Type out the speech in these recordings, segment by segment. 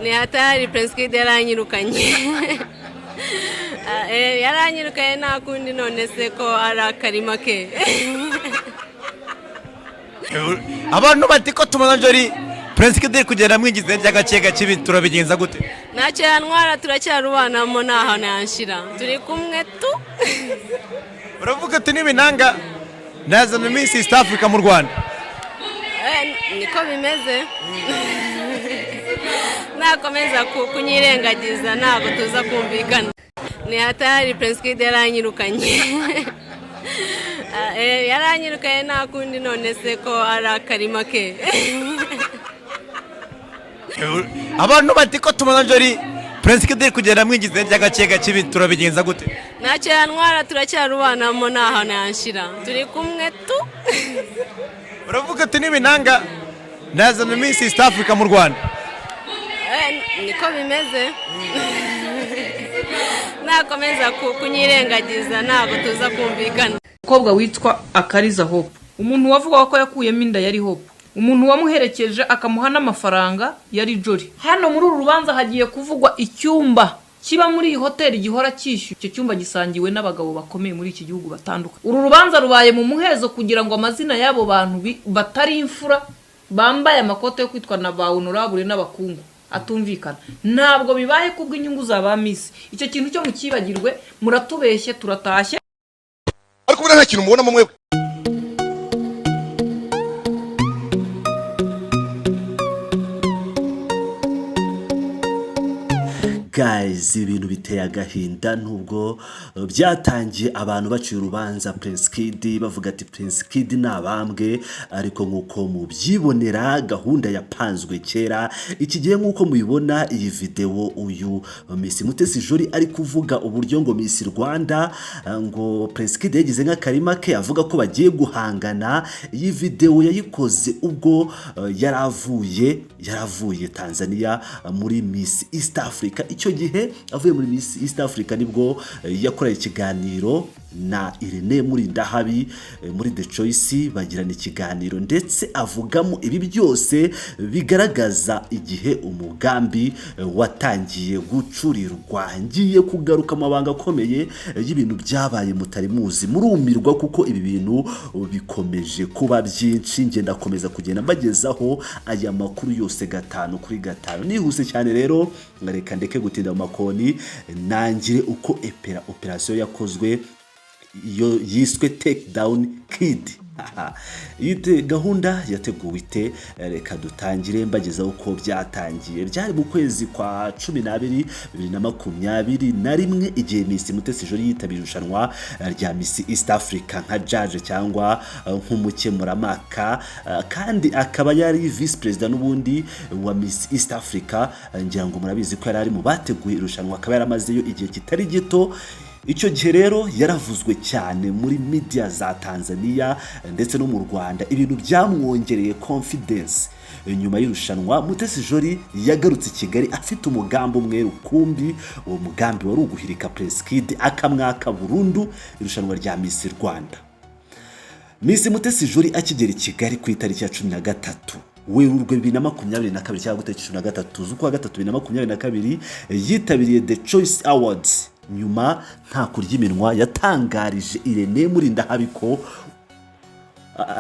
ni hatari Prince Kid yaranyirukanye yaranyirukanye nta kundi none se ko ari akarima ke abantu bati ko tubona jori Prince Kid kugenda mwigize ry'agace gakibi turabigenza gute ntacyo yantwara turacyarubanamo naho nanshira turi kumwe tu uravuga ati n'ibinanga nazana Miss East Africa mu Rwanda niko bimeze nakomeza kunyirengagiza ntabwo tuza kumvikana ni hatari Prince Kid yaranyirukanye yaranyirukanye nta kundi none se ko ari akarima ke abantu bati ko tubona jori Prince Kid kugenda mwigize ry'agace gakibi turabigenza gute ntacyo yantwara turacyarubanamo naho nanshira turi kumwe tu uravuga ati n'ibinanga nazana Miss East Africa mu Rwanda niko bimeze nakomeza kunyirengagiza ntabwo tuza kumvikana umukobwa witwa Akariza Hope umuntu wavuga ko yakuyemo inda yari Hope umuntu wamuherekeje akamuha n'amafaranga yari Jori hano muri uru rubanza hagiye kuvugwa icyumba kiba muri iyi hoteli gihora cyishyuye icyo cyumba gisangiwe n'abagabo bakomeye muri iki gihugu batandukanye uru rubanza rubaye mu muhezo kugira ngo amazina y'abo bantu batari imfura bambaye amakote yo kwitwa na ba honorable n'abakungu atumvikana ntabwo bibaye kubwo inyungu za ba Miss icyo kintu cyo mukibagirwe muratubeshye turatashye ariko bura nta kintu mubona mu mwebwe guys ibintu biteye agahinda nubwo byatangiye abantu baciye urubanza Prince Kid bavuga ati Prince Kid nabambwe ariko nkuko mubyibonera gahunda yapanzwe kera iki gihe nkuko mubibona iyi video uyu Miss Mutesi Jori ari kuvuga uburyo ngo Miss Rwanda ngo Prince Kid yagize nk'akarima ke avuga ko bagiye guhangana iyi video yayikoze ubwo yaravuye Tanzania muri Miss East Africa icyo gihe avuye muri Miss East Africa nibwo yakoreye ikiganiro na Irene muri ndahabi muri The Choice bagirana ikiganiro ndetse avugamo ibi byose bigaragaza igihe umugambi watangiye gucurirwa ngiye kugaruka amabanga akomeye y'ibintu byabaye mutari muzi murumirwa kuko ibi bintu bikomeje kuba byinshi ngenda komeza kugenda mbagezaho aya makuru yose 5 kuri 5 nihuse cyane rero ngareka ndeke gutinda mu makoni nangire uko operation yakozwe iyo yiswe take down Kid yite gahunda yateguwe ite reka dutangire mbageza uko byatangiye byari mu kwezi kwa 12 2021 igihe Miss Mutesi Jori yitabira irushanwa rya Miss East Africa nka judge cyangwa nk'umukemuramaka kandi akaba yari vice president n'ubundi wa Miss East Africa ngira ngo murabizi ko yari ari mu bateguye irushanwa akaba yaramazeyo igihe kitari gito icyo gihe rero yaravuzwe cyane muri media za Tanzania ndetse no mu Rwanda ibintu byamwongereye confidence nyuma y'irushanwa Mutesi Jori yagarutse i Kigali afite umugambi umwe rukumbi uwo mugambi wari uguhirika Prince Kid akamwaka burundu irushanwa rya Miss Rwanda Miss Mutesi Jori akigera i Kigali ku itariki ya 13 Werurwe 2022 cyangwa 13 z'ukwa 3 2022 yitabiriye The Choice Awards nyuma nta kurya iminwa yatangarije Irene muri ndahabiko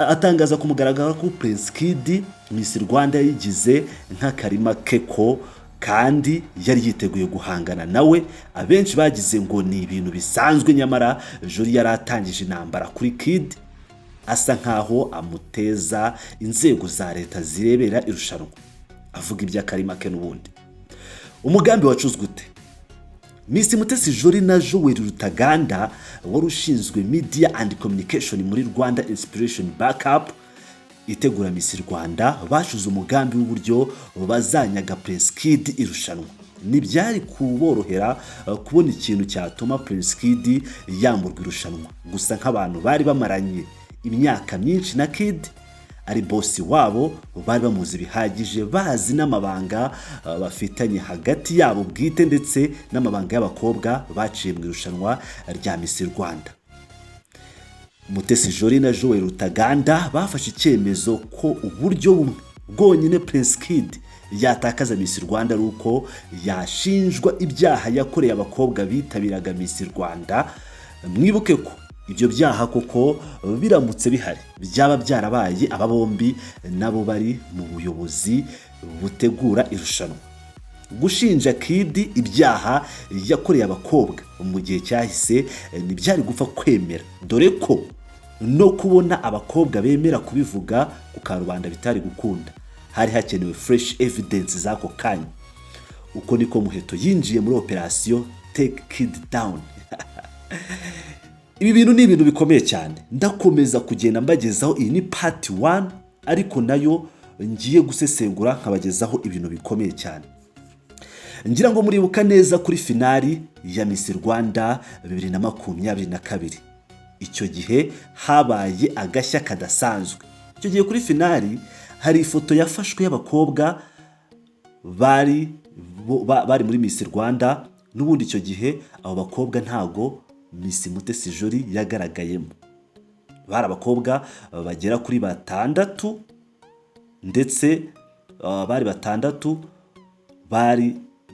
atangaza ku mugaragaro ko Prince Kid Miss Rwanda yigize nk'akarima keko kandi yari yiteguye guhangana nawe abenshi bagize ngo ni ibintu bisanzwe nyamara Jori yaratangije intambara kuri Kid asa nkaho amuteza inzego za leta zirebera irushanwa avuga iby'akarima ke n'ubundi umugambi wacuzwe ute Miss Mutesi Jori na Joel Rutaganda wari ushinzwe media and communication muri Rwanda Inspiration Backup itegura Miss Rwanda bashuze umugambi w'uburyo bazanyaga Prince Kid irushanwa nibyari kuborohera kubona ikintu cyatuma Prince Kid yamburwa irushanwa gusa nk'abantu bari bamaranye imyaka myinshi na Kid ari boss wabo bari bamuzi bihagije bazi n'amabanga bafitanye hagati yabo bwite ndetse n'amabanga y'abakobwa baciye mu irushanwa rya Miss Rwanda Mutesi Jori na Joel Rutaganda bafashe icyemezo ko uburyo bumwe bwonyine Prince Kid yatakaza Miss Rwanda ari uko yashinjwa ibyaha yakoreye abakobwa bitabiraga Miss Rwanda. Mwibuke ko ibyo byaha koko biramutse bihari byaba byarabaye aba bombi nabo bari mu buyobozi butegura irushanwa. Gushinja Kid ibyaha yakoreye abakobwa mu gihe cyahise ntibyari gupfa kwemera, dore ko no kubona abakobwa bemera kubivuga ku karubanda bitari gukunda. Hari hakenewe fresh evidence zako kanya. Uko niko Muheto yinjiye muri operation Take Kid Down. Ibi bintu ni ibintu bikomeye cyane. Ndakomeza kugenda mbagezaho, iyi ni part 1 ariko nayo ngiye gusesengura nkabagezaho ibintu bikomeye cyane. Ngira ngo muribuka neza kuri finali ya Miss Rwanda 2022. Icyo gihe habaye agashya kadasanzwe. Icyo gihe kuri finali hari ifoto yafashwe y'abakobwa bari muri Miss Rwanda. N'ubundi icyo gihe abo bakobwa ntago Miss Mutesi Jolly yagaragayemo. Bari abakobwa bagera kuri 6 ndetse bari 6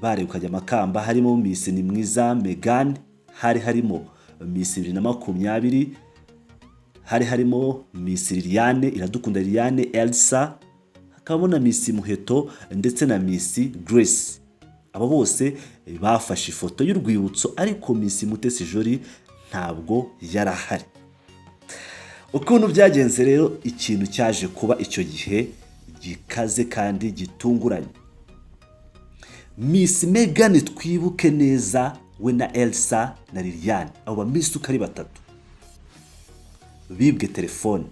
baregukanye amakamba. Harimo Miss Ni Mwiza Megan, harimo Miss 2020, harimo Miss Liliane Iradukunda Liliane Elsa, hakabamo na Miss Muheto ndetse na Miss Grace. Abo bose bafashe ifoto y'urwibutso ariko Miss Mutesi Jolly ntabwo yarahari. Ukuntu byagenze rero, ikintu cyaje kuba icyo gihe gikaze kandi gitunguranye. Miss Megan twibuke neza we na Elsa na Liliane, abo Miss uko ari 3 bibwe telefone.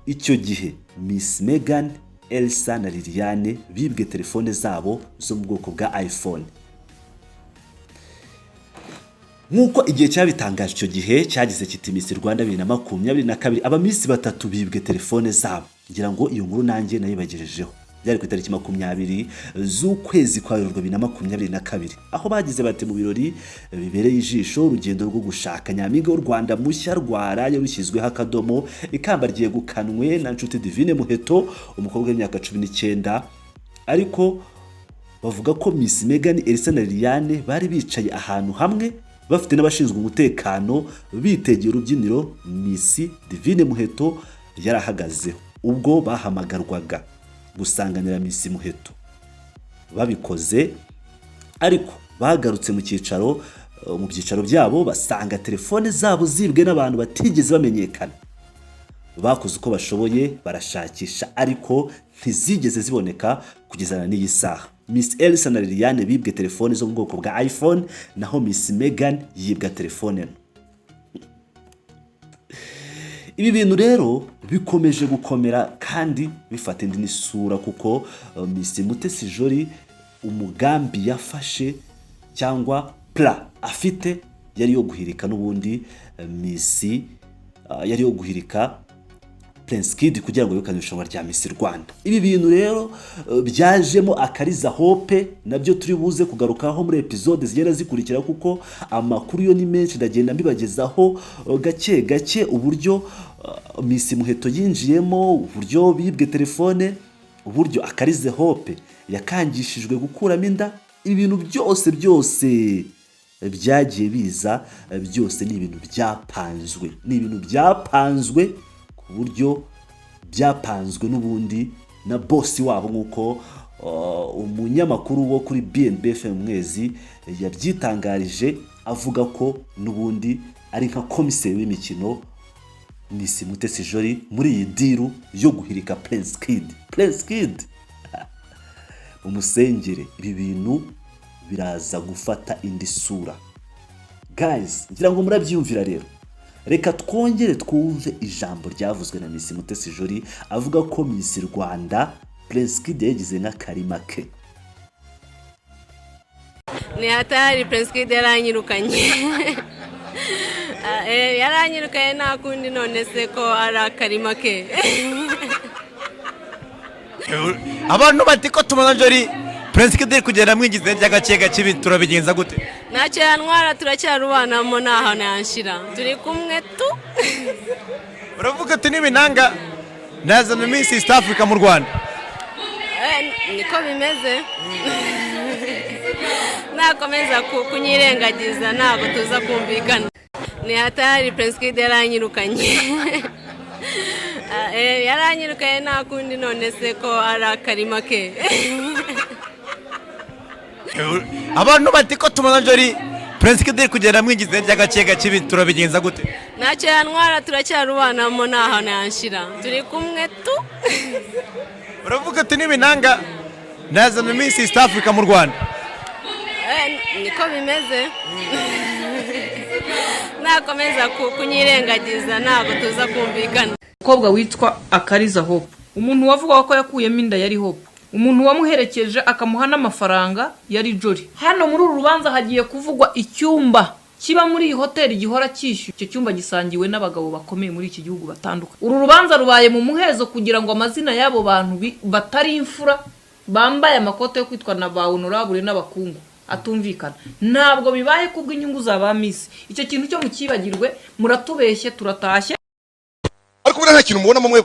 Icyo gihe Miss Megan, Elsa na Liliane bibwe telefone zabo zo mu bwoko bwa iPhone. Nkuko igihe cyabitangaje, icyo gihe cyagize kiti Miss Rwanda 2022 aba Miss 3 bibwe telefone zabo. Ngira ngo iyo nkuru nanjye nayibagejejeho. Byari ku itariki 20 z'ukwezi kwa Werurwe 2022, aho bagize bati mu birori bibereye ijisho urugendo rwo gushaka nyampinga w'u Rwanda mushya rwaraye rushyizweho akadomo. Ikamba rigiye gukanwe na Nshuti Divine Muheto, umukobwa w'imyaka 19. Ariko bavuga ko Miss Megan, Elsa na Liliane bari bicaye ahantu hamwe bafite n'abashinzwe umutekano bitegeye urubyiniro Miss Divine Muheto yarahagazeho ubwo bahamagarwaga gusanganira Miss Muheto. Babikoze ariko bagarutse mu byicaro byabo basanga telefone zabo zibwe n'abantu batigeze bamenyekana. Bakoze uko bashoboye barashakisha ariko ntizigeze ziboneka kugeza n'iyi saha. Miss Elsa na Liliane bibwe telefone zo mu bwoko bwa iPhone, naho Miss Megan yibwa telefone. Ibi bintu rero bikomeje gukomera kandi bifata indi sura, kuko Miss Mutesi Jolly umugambi yafashe cyangwa plan afite yari yo guhirika n'ubundi Miss yari yo guhirika Prince Kid kugira ngo yukane irushanwa rya Miss Rwanda. Ibi bintu rero byajemo akariza hope, nabyo turi buze kugarukaho muri episode zigera zikurikira, kuko amakuru yo ni menshi ndagenda mbibagezaho gake gake uburyo Miss Muheto yinjiyemo, uburyo bibwe telefone, uburyo akarize hope yakangishijwe gukuramo inda. Ibintu byose byagiye biza, byose ni ibintu byapanzwe, ku buryo byapanzwe n'ubundi na boss wabo, nkuko umunyamakuru wo kuri BNBFM Mwezi yabyitangarije avuga ko n'ubundi ari nka komiseri w'imikino Miss Mutesi Jolly muri iyi diru yo guhirika Prince Kid. Umusengere, ibi bintu biraza gufata indi sura. Guys, ngira ngo murabyumvira rero. Reka twongere twumve ijambo ryavuzwe na Miss Mutesi Jolly avuga ko Miss Rwanda Prince Kid yagize nk'akarima ke. Ni hatari Prince Kid yaranyirukanye. Yaranyirukanye nta kundi, none se ko ari akarima ke. Abantu bati ko tubona Jolly Prince Kid kugenda mwigize ry'agace gacibi turabigenza gute? Ntacyo yantwara, turacyarubanamo ntaho yanshira, turi kumwe tu. Uravuga ati n'ibinanga nazana Miss East Africa mu Rwanda. niko bimeze nakomeza kunyirengagiza ntabwo tuza kumvikana ni hatari Prince Kid yaranyirukanye yaranyirukanye nta kundi none se ko ari akarima ke Abantu bati ko tubona jori Prince Kid kugenda mwingize by'agacega kibi turabigenza gute? ntacyo yantwara turacyarubanamo naho yanshira turi kumwe tu Uravuga ati n'ibinanga nazana Miss East Africa mu Rwanda. niko bimeze nakomeza kunyirengagiza ntabwo tuza kumvikana. Umukobwa witwa Akariza Hope, umuntu wavuga ko yakuyemo inda yari Hope, umuntu wamuherekeje akamuha n'amafaranga yari Jolly. Hano muri uru rubanza hagiye kuvugwa icyumba kiba muri iyi hoteli gihora cyishyuye. Icyo cyumba gisangiwe n'abagabo bakomeye muri iki gihugu batandukanye. Uru rubanza rubaye mu muhezo kugira ngo amazina y'abo bantu batari imfura bambaye amakote yo kwitwa na ba honorable n'abakungu atumvikana. Ntabwo bibaye kubw'inyungu za ba Miss. Icyo kintu cyo mukibagirwe, muratubeshye turatashye. Ariko nta kintu mubona mu mwebwe.